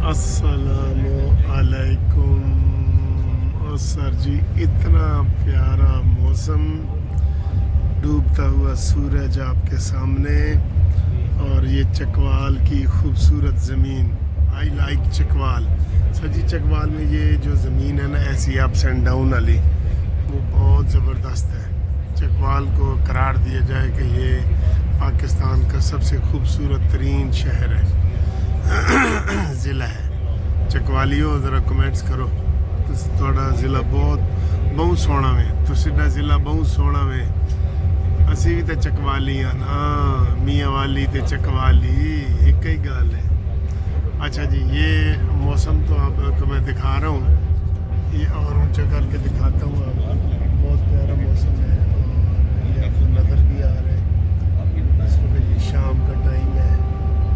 अस्सलाम वालेकुम। और सर जी, इतना प्यारा मौसम, डूबता हुआ सूरज आपके सामने और ये चकवाल की खूबसूरत ज़मीन। I like Chakwal. सर जी, चकवाल में ये जो ज़मीन है ना, ऐसी अप्स एंड डाउन वाली, वो बहुत ज़बरदस्त है। चकवाल को करार दिया जाए कि ये पाकिस्तान का सबसे खूबसूरत तरीन शहर है, ज़िला है। चकवालियो ज़रा कमेंट्स करो, थोड़ा ज़िला बहुत सोहना है। तुसीडा ज़िला बहुत सोहना है। असी भी तो चकवाली हैं ना, मियाँ वाली तो चकवाली एक ही गल है। अच्छा जी, ये मौसम तो आपको मैं दिखा रहा हूँ, ये और ऊंचा करके दिखाता हूँ आपको। बहुत प्यारा मौसम है और ये आपको नज़र भी आ रहा है। इस वक्त ये शाम का टाइम है,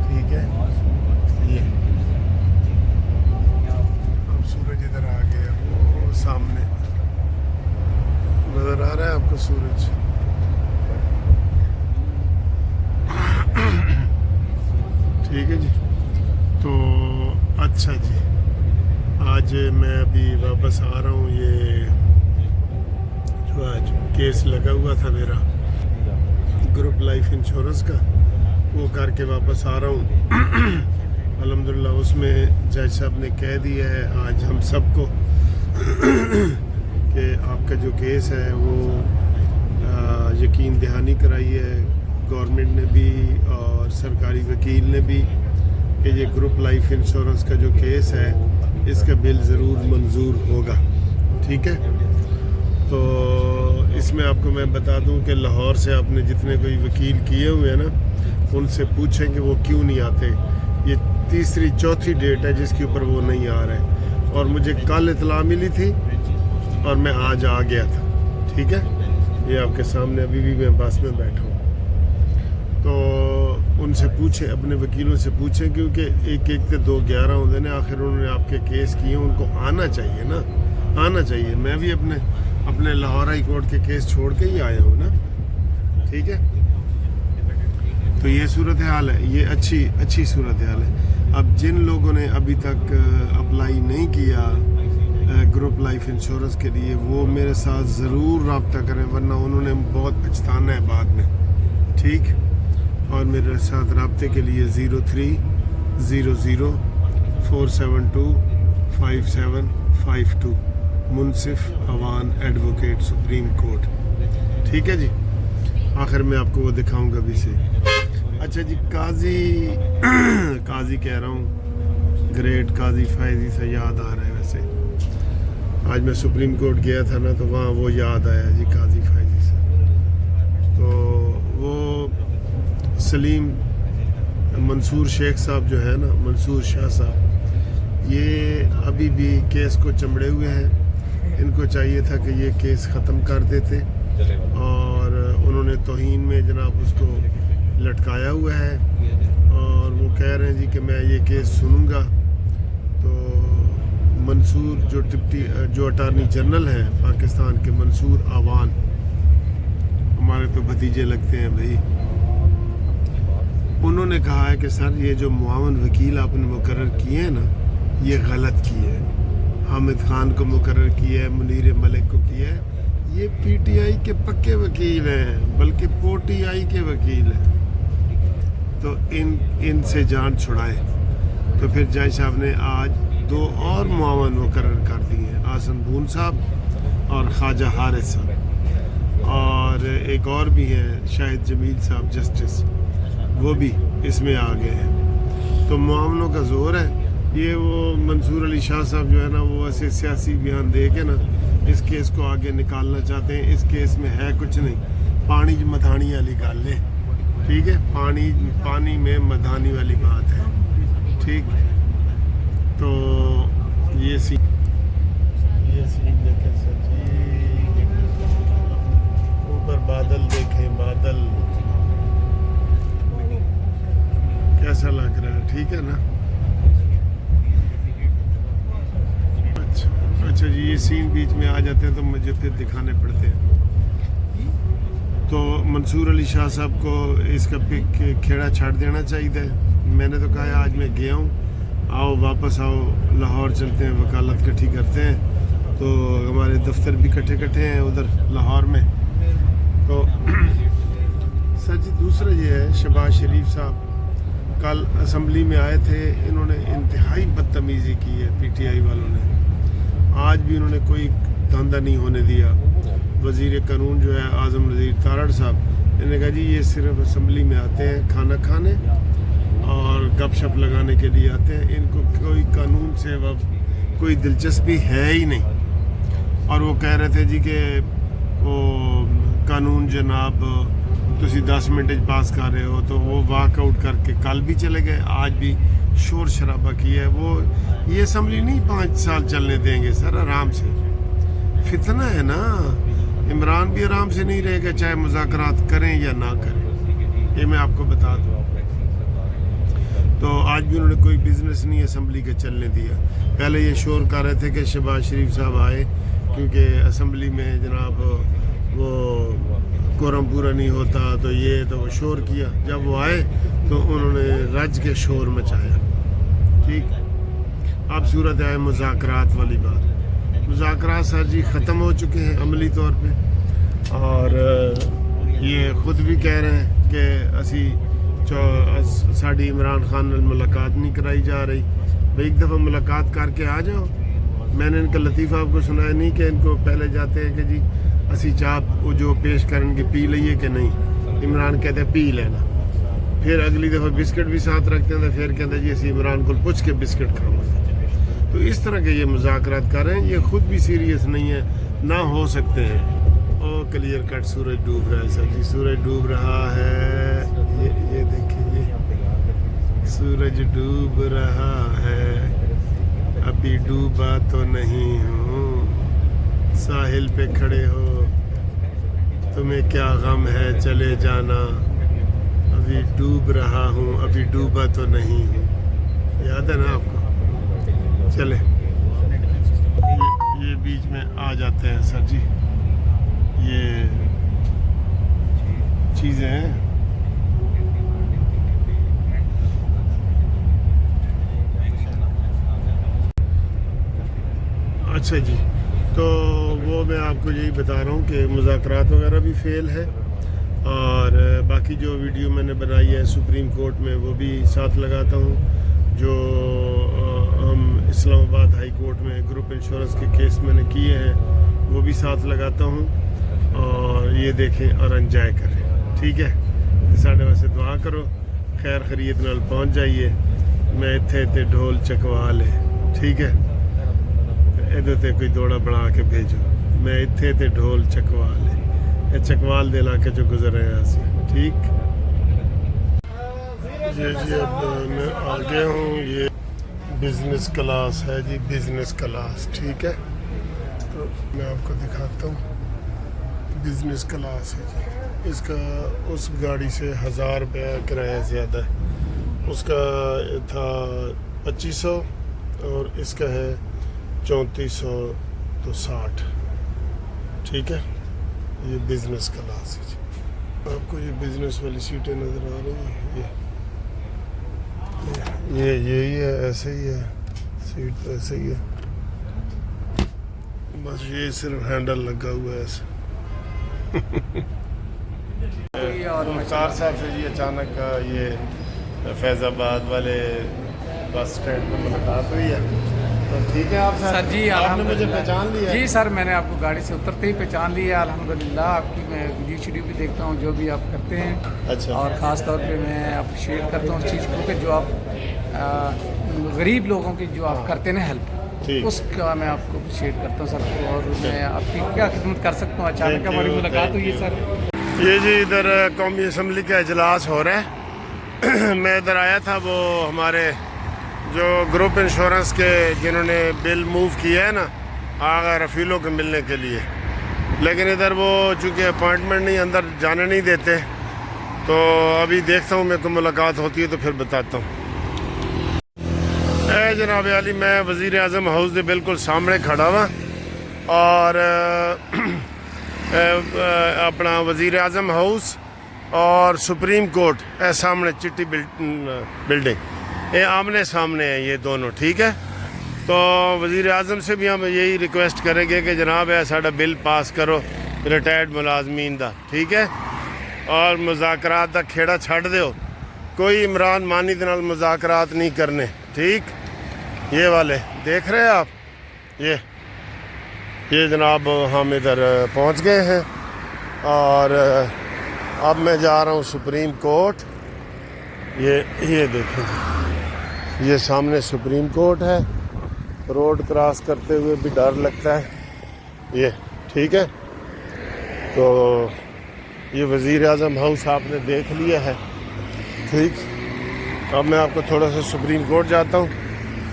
ठीक है। ये अब सूरज इधर आ गया, वो सामने नज़र आ रहा है आपको सूरज। ठीक है जी। तो अच्छा जी, आज मैं अभी वापस आ रहा हूँ। ये जो आज केस लगा हुआ था मेरा ग्रुप लाइफ इंश्योरेंस का, वो करके वापस आ रहा हूँ। अल्हम्दुलिल्लाह उसमें जज साहब ने कह दिया है आज हम सबको कि आपका जो केस है वो यकीन दहानी कराई है गवर्नमेंट ने भी और सरकारी वकील ने भी कि ये ग्रुप लाइफ इंश्योरेंस का जो केस है इसका बिल ज़रूर मंजूर होगा, ठीक है। तो इसमें आपको मैं बता दूं कि लाहौर से आपने जितने कोई वकील किए हुए हैं ना, उनसे पूछें कि वो क्यों नहीं आते। ये तीसरी चौथी डेट है जिसके ऊपर वो नहीं आ रहे, और मुझे कल इतला मिली थी और मैं आज आ गया था, ठीक है। ये आपके सामने अभी भी मैं बस में बैठा हूँ। तो उनसे पूछें, अपने वकीलों से पूछें, क्योंकि एक से 2-11 होते हैं। आखिर उन्होंने आपके केस किए, उनको आना चाहिए ना, आना चाहिए। मैं भी अपने लाहौर हाई कोर्ट के केस छोड़ के ही आया हूँ ना, ठीक है। तो ये सूरत हाल है, ये अच्छी सूरत हाल है। अब जिन लोगों ने अभी तक अप्लाई नहीं किया ग्रुप लाइफ इंश्योरेंस के लिए, वो मेरे साथ ज़रूर रब्ता करें, वरना उन्होंने बहुत पछताना है बाद में, ठीक। और मेरे साथ रब्ते के लिए 030047257552 मुनसिफ अवान एडवोकेट सुप्रीम कोर्ट, ठीक है जी। आखिर में आपको वो दिखाऊंगा भी से। अच्छा जी, काजी कह रहा हूँ, ग्रेट काजी फैजी से याद आ रहा है। वैसे आज मैं सुप्रीम कोर्ट गया था ना, तो वहाँ वो याद आया जी काजी फैजी से। तो वो सलीम मंसूर शेख साहब जो है ना, मंसूर शाह साहब, ये अभी भी केस को चमड़े हुए हैं। इनको चाहिए था कि ये केस ख़त्म कर देते, और उन्होंने तौहीन में जनाब उसको लटकाया हुआ है, और वो कह रहे हैं जी कि मैं ये केस सुनूंगा। तो मंसूर जो अटार्नी जनरल हैं पाकिस्तान के, मंसूर आवान, हमारे तो भतीजे लगते हैं भाई, उन्होंने कहा है कि सर ये जो मुआवन वकील आपने मुकर्रर किए हैं ना, ये गलत किए हैं। हामिद खान को मुकर्रर किया है, मुनीर मलिक को किया है। ये पीटीआई के पक्के वकील हैं, बल्कि पोटीआई के वकील हैं। तो इनसे जान छुड़ाएं। तो फिर जज साहब ने आज 2 और मुआवन मुकर्रर कर दिए हैं, आसन बून साहब और ख्वाजा हारिस साहब, और एक और भी हैं शाहिद जमील साहब जस्टिस, वो भी इसमें आ गए हैं। तो मुआवनों का जोर है। ये वो मंसूर अली शाह साहब जो है ना, वो ऐसे सियासी बयान दे के ना इस केस को आगे निकालना चाहते हैं। इस केस में है कुछ नहीं, पानी मधानी वाली गल है, ठीक है। पानी में मधानी वाली बात है, ठीक। तो ये सीन देखें सर जी, ऊपर बादल देखें, बादल कैसा लग रहा है, ठीक है ना। अच्छा जी, ये सीन बीच में आ जाते हैं तो मुझे फिर दिखाने पड़ते हैं। तो मंसूर अली शाह साहब को इसका खेड़ा छाड़ देना चाहिए। मैंने तो कहा आज मैं गया हूँ, आओ वापस आओ, लाहौर चलते हैं, वकालत इकट्ठी करते हैं। तो हमारे दफ्तर भी इकट्ठे हैं उधर लाहौर में। तो सर जी दूसरा ये है, शहबाज शरीफ साहब कल असम्बली में आए थे, इन्होंने इंतहाई बदतमीज़ी की है PTI वालों ने। आज भी उन्होंने कोई धंधा नहीं होने दिया। वज़ीर कानून जो है आज़म नज़ीर तारड़ साहब, इन्होंने कहा जी ये सिर्फ असम्बली में आते हैं खाना खाने और गपशप लगाने के लिए आते हैं, इनको कोई कानून से कोई दिलचस्पी है ही नहीं। और वो कह रहे थे जी कि वो कानून जनाब तुसी 10 मिनट पास कर रहे हो, तो वो वाकआउट करके कल भी चले गए, आज भी शोर शराबा किया है। वो ये असम्बली नहीं 5 साल चलने देंगे सर, आराम से। फितना है ना, इमरान भी आराम से नहीं रहेगा चाहे मुज़ाकरात करें या ना करें, ये मैं आपको बता दूँ। तो आज भी उन्होंने कोई बिज़नेस नहीं असम्बली का चलने दिया। पहले ये शोर कर रहे थे कि शहबाज शरीफ साहब आए क्योंकि असम्बली में जनाब वो कोरम पूरा नहीं होता, तो ये तो वो शोर किया। जब वो आए तो उन्होंने रज के शोर मचाया। ठीक, अब सूरत है मुज़ाकरात वाली बात। मुज़ाकरात सर जी ख़त्म हो चुके हैं अमली तौर पे, और ये ख़ुद भी कह रहे हैं कि असी साड़ी इमरान खान नाल मुलाकात नहीं कराई जा रही। भाई एक दफ़ा मुलाकात करके आ जाओ। मैंने इनका लतीफ़ा आपको सुनाया नहीं कि इनको पहले जाते हैं कि जी असी चाह वो जो पेश करेंगे पी लीए कि नहीं। इमरान कहते हैं पी लेना, फिर अगली दफ़ा बिस्किट भी साथ रखते हैं, तो फिर कहते हैं जी असी इमरान को पूछ के बिस्किट खाओगे। तो इस तरह के ये मुज़ाकरात कर रहे हैं, ये ख़ुद भी सीरियस नहीं है, ना हो सकते हैं। ओ क्लियर कट सूरज डूब रहा है सर जी, सूरज डूब रहा है। ये देखिए, ये सूरज डूब रहा है, अभी डूबा तो नहीं हूँ। साहिल पे खड़े हो, तुम्हें क्या गम है चले जाना, अभी डूब रहा हूँ, अभी डूबा तो नहीं हूँ। याद है ना आपको? चले ये बीच में आ जाते हैं सर जी, ये चीज़ें हैं। अच्छा जी, तो वो मैं आपको यही बता रहा हूँ कि मुज़ाकरात वगैरह भी फ़ेल है, और बाकी जो वीडियो मैंने बनाई है सुप्रीम कोर्ट में वो भी साथ लगाता हूँ। जो हम इस्लामाबाद हाई कोर्ट में ग्रुप इंश्योरेंस के केस मैंने किए हैं वो भी साथ लगाता हूँ। और ये देखें और एंजॉय करें, ठीक है। साढ़े वास्ते दुआ करो, खैर खरीद नाल पहुँच जाइए। मैं इत्थे ढोल चकवा ले, ठीक है, इधर ते कोई दौड़ा बना के भेजो। मैं इत्थे ते ढोल चकवा ले, चकवाल दे इलाके जो गुजर रहे हैं, ठीक। ये जी अब मैं आ गया हूँ, ये बिज़नेस क्लास है जी, बिज़नेस क्लास, ठीक है। तो मैं आपको दिखाता हूँ, बिज़नेस क्लास है जी। इसका उस गाड़ी से 1000 रुपया किराया ज़्यादा है, उसका था 2500 और इसका है 3400, तो 60, ठीक है। ये बिज़नेस क्लास है जी। आपको ये बिज़नेस वाली सीटें नज़र आ रही हैं, ये यही है, ऐसे ही है, सीट तो ऐसे ही है, बस ये सिर्फ हैंडल लगा हुआ है ऐसे। मुख्तार साहब से जी अचानक ये फैज़ाबाद वाले बस स्टैंड पर मुलाकात हुई है, तो ठीक है। आप सर जी आपने मुझे पहचान लिया? जी सर, मैंने आपको गाड़ी से उतरते ही पहचान लिया अल्हम्दुलिल्लाह। आपकी मैं वीडियो भी देखता हूँ जो भी आप करते हैं। अच्छा। और ख़ास तौर पे मैं अप्रिशिएट करता हूँ उस चीज़ को कि जो आप गरीब लोगों की जो आप करते हैं ना हेल्प, उसका मैं आपको अप्रिशिएट करता हूँ सर। और मैं आपकी क्या खिदमत कर सकता हूँ? अचानक हमारी मुलाकात हुई है सर। ये जी इधर कौमी असम्बली का इजलास हो रहा है। मैं इधर आया था, वो हमारे जो ग्रुप इंश्योरेंस के जिन्होंने बिल मूव किया है ना आगा रफ़ीलों के मिलने के लिए, लेकिन इधर वो चूँकि अपॉइंटमेंट नहीं, अंदर जाने नहीं देते, तो अभी देखता हूँ, मेरे को मुलाकात होती है तो फिर बताता हूँ। जनाब अली, मैं वज़ीर आज़म हाउस के बिल्कुल सामने खड़ा हुआ, और अपना वज़ीर आज़म हाउस और सुप्रीम कोर्ट सामने चिट्टी बिल्डिंग, یہ آمنے سامنے ہیں یہ دونوں، ٹھیک ہے. تو وزیر اعظم سے بھی ہم یہی ریکویسٹ کریں گے کہ جناب ہے ساڈا بل پاس کرو ریٹائرڈ ملازمین دا، ٹھیک ہے، اور مذاکرات دا کھیڑا چھڈ دیو. کوئی عمران مانی دے نال مذاکرات نہیں کرنے، ٹھیک. یہ والے دیکھ رہے ہیں آپ، یہ جناب ہم ادھر پہنچ گئے ہیں اور اب میں جا رہا ہوں سپریم کورٹ. یہ دیکھیں، یہ سامنے سپریم کورٹ ہے. روڈ کراس کرتے ہوئے بھی ڈر لگتا ہے یہ، ٹھیک ہے. تو یہ وزیر اعظم ہاؤس آپ نے دیکھ لیا ہے، ٹھیک. اب میں آپ کو تھوڑا سا سپریم کورٹ جاتا ہوں.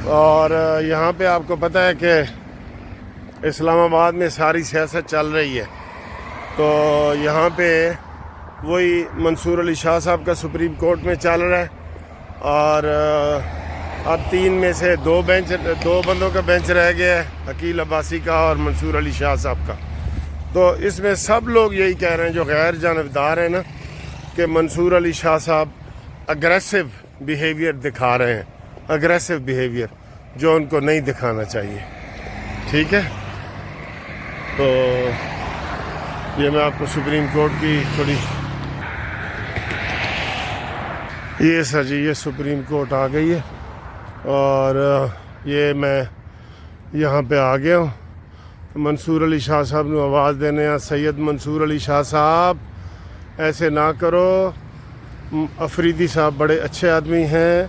اور یہاں پہ آپ کو پتہ ہے کہ اسلام آباد میں ساری سیاست چل رہی ہے. تو یہاں پہ وہی منصور علی شاہ صاحب کا سپریم کورٹ میں چل رہا ہے، اور اب 3 میں سے 2 بندوں کا بینچ رہ گیا ہے، عقیل عباسی کا اور منصور علی شاہ صاحب کا. تو اس میں سب لوگ یہی کہہ رہے ہیں جو غیر جانبدار ہیں نا، کہ منصور علی شاہ صاحب اگریسو بیہیویئر دکھا رہے ہیں، اگریسو بیہیویئر جو ان کو نہیں دکھانا چاہیے، ٹھیک ہے. تو یہ میں آپ کو سپریم کورٹ کی تھوڑی، یہ سر جی یہ سپریم کورٹ آ گئی ہے اور یہ میں یہاں پہ آ گیا ہوں. منصور علی شاہ صاحب نے آواز دینے ہیں، سید منصور علی شاہ صاحب ایسے نہ کرو. افریدی صاحب بڑے اچھے آدمی ہیں،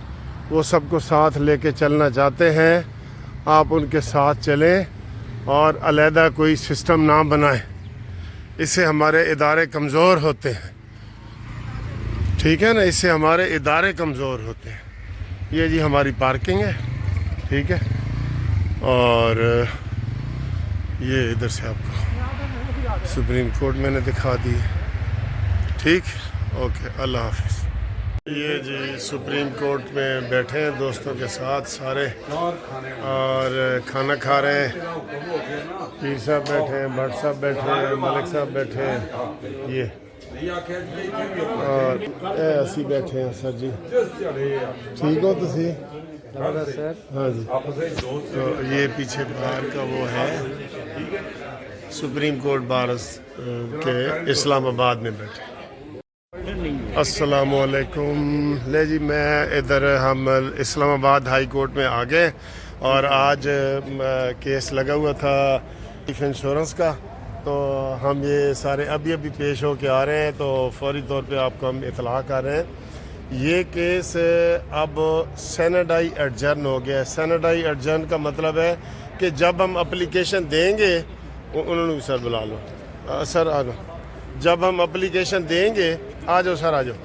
وہ سب کو ساتھ لے کے چلنا چاہتے ہیں، آپ ان کے ساتھ چلیں اور علیحدہ کوئی سسٹم نہ بنائیں، اس سے ہمارے ادارے کمزور ہوتے ہیں، ٹھیک ہے نا، اس سے ہمارے ادارے کمزور ہوتے ہیں. یہ جی ہماری پارکنگ ہے، ٹھیک ہے. اور یہ ادھر سے آپ کو سپریم کورٹ میں نے دکھا دی، ٹھیک. اوکے، اللہ حافظ. یہ جی سپریم کورٹ میں بیٹھے ہیں دوستوں کے ساتھ سارے، اور کھانا کھا رہے ہیں. پیر صاحب بیٹھے ہیں، بھٹ صاحب بیٹھے ہیں، ملک صاحب بیٹھے ہیں، یہ اور اسی بیٹھے ہیں. سر جی ٹھیک ہو تسی؟ ہاں جی. تو یہ پیچھے باہر کا وہ ہے سپریم کورٹ بارس کے اسلام آباد میں بیٹھے. السلام علیکم. لے جی میں ادھر ہم اسلام آباد ہائی کورٹ میں آ گئے، اور آج کیس لگا ہوا تھا لائف انشورنس کا. تو ہم یہ سارے ابھی پیش ہو کے آ رہے ہیں، تو فوری طور پہ آپ کو ہم اطلاع کر رہے ہیں. یہ کیس اب سینیڈائی ایڈجرن ہو گیا ہے. سینیڈائی ایڈجرن کا مطلب ہے کہ جب ہم اپلیکیشن دیں گے، انہوں نے بھی سر بلا لو، سر آ جاؤ. جب ہم اپلیکیشن دیں گے، آ جاؤ سر آ جاؤ.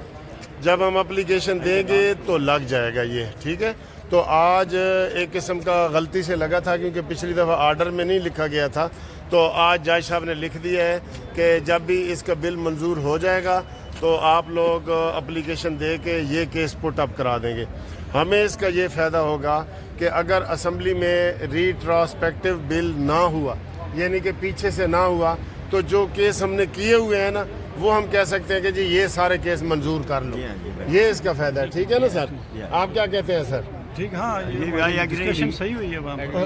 جب ہم اپلیکیشن دیں گے تو لگ جائے گا یہ، ٹھیک ہے. تو آج ایک قسم کا غلطی سے لگا تھا، کیونکہ پچھلی دفعہ آرڈر میں نہیں لکھا گیا تھا. تو آج جج صاحب نے لکھ دیا ہے کہ جب بھی اس کا بل منظور ہو جائے گا تو آپ لوگ اپلیکیشن دے کے یہ کیس پٹ اپ کرا دیں گے. ہمیں اس کا یہ فائدہ ہوگا کہ اگر اسمبلی میں ریٹراسپیکٹو بل نہ ہوا، یعنی کہ پیچھے سے نہ ہوا، تو جو کیس ہم نے کیے ہوئے ہیں نا، وہ ہم کہہ سکتے ہیں کہ جی یہ سارے کیس منظور کر لو. یہ اس کا فائدہ ہے، ٹھیک ہے نا سر؟ آپ کیا کہتے ہیں سر؟ ٹھیک، ہاں ڈسکشن صحیح ہوئی ہے.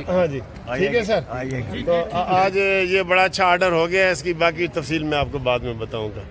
ہاں جی ٹھیک ہے سر. تو آج یہ بڑا اچھا آرڈر ہو گیا ہے، اس کی باقی تفصیل میں آپ کو بعد میں بتاؤں گا.